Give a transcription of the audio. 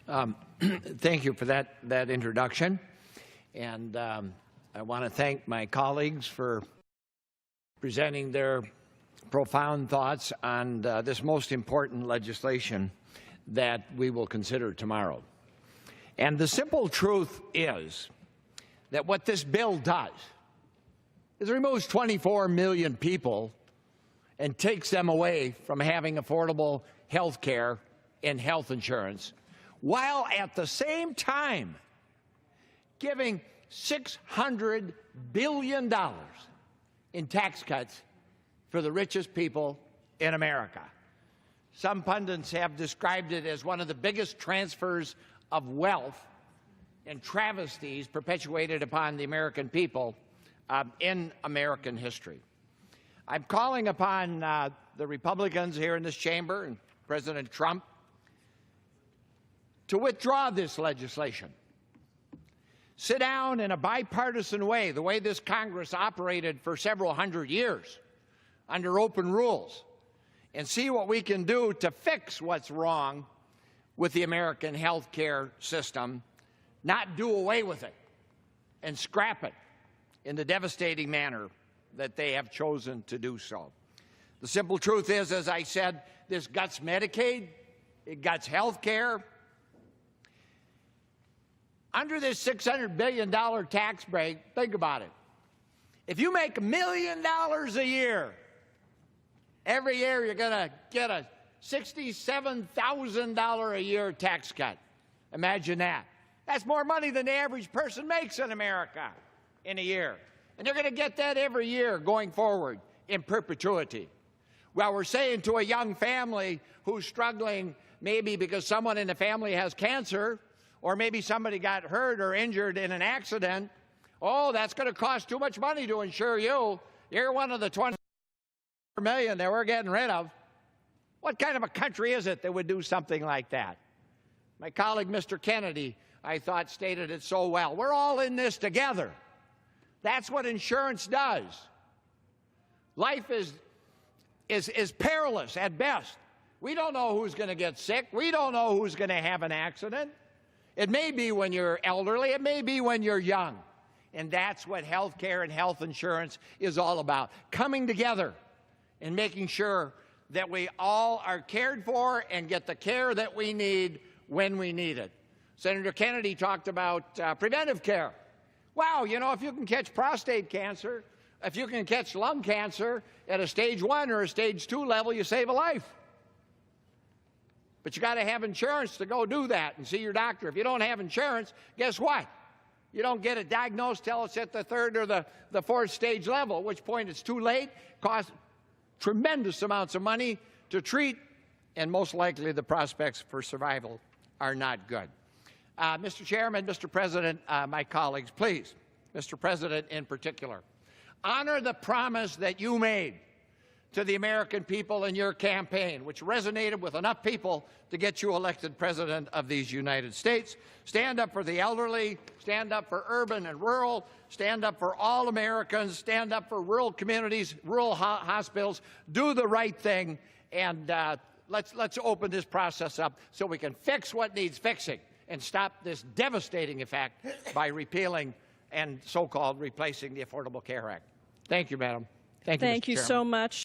Thank you for that introduction. And I want to thank my colleagues for presenting their profound thoughts on this most important legislation that we will consider tomorrow. And the simple truth is that what this bill does is removes 24 million people and takes them away from having affordable health care and health insurance, while at the same time giving $600 billion in tax cuts for the richest people in America. Some pundits have described it as one of the biggest transfers of wealth and travesties perpetuated upon the American people in American history. I'm calling upon the Republicans here in this chamber and President Trump to withdraw this legislation. Sit down in a bipartisan way, the way this Congress operated for several hundred years under open rules, and see what we can do to fix what's wrong with the American health care system, not do away with it and scrap it in the devastating manner that they have chosen to do so. The simple truth is, as I said, this guts Medicaid, it guts health care. Under this $600 billion tax break, think about it. If you make $1 million a year, every year you're going to get a $67,000 a year tax cut. Imagine that. That's more money than the average person makes in America in a year. And you're going to get that every year going forward in perpetuity. Well, we're saying to a young family who's struggling maybe because someone in the family has cancer, or maybe somebody got hurt or injured in an accident, oh, that's going to cost too much money to insure you. You're one of the 24 million that we're getting rid of. What kind of a country is it that would do something like that? My colleague, Mr. Kennedy, I thought stated it so well. We're all in this together. That's what insurance does. Life is perilous at best. We don't know who's going to get sick. We don't know who's going to have an accident. It may be when you're elderly. It may be when you're young. And that's what health care and health insurance is all about, coming together and making sure that we all are cared for and get the care that we need when we need it. Senator Kennedy talked about preventive care. Wow, you know, if you can catch prostate cancer, if you can catch lung cancer at a stage 1 or a stage 2 level, you save a life. But you got to have insurance to go do that and see your doctor. If you don't have insurance, guess what? You don't get it diagnosed till it's at the 3rd or the 4th stage level, at which point it's too late, costs tremendous amounts of money to treat, and most likely the prospects for survival are not good. Mr. Chairman, Mr. President, my colleagues, please, Mr. President in particular, honor the promise that you made to the American people in your campaign, which resonated with enough people to get you elected President of these United States. Stand up for the elderly, stand up for urban and rural, stand up for all Americans, stand up for rural communities, rural hospitals. Do the right thing, and let's open this process up so we can fix what needs fixing and stop this devastating effect by repealing and so-called replacing the Affordable Care Act. Thank you, Madam. Thank you, Mr. Thank you Chairman. so much.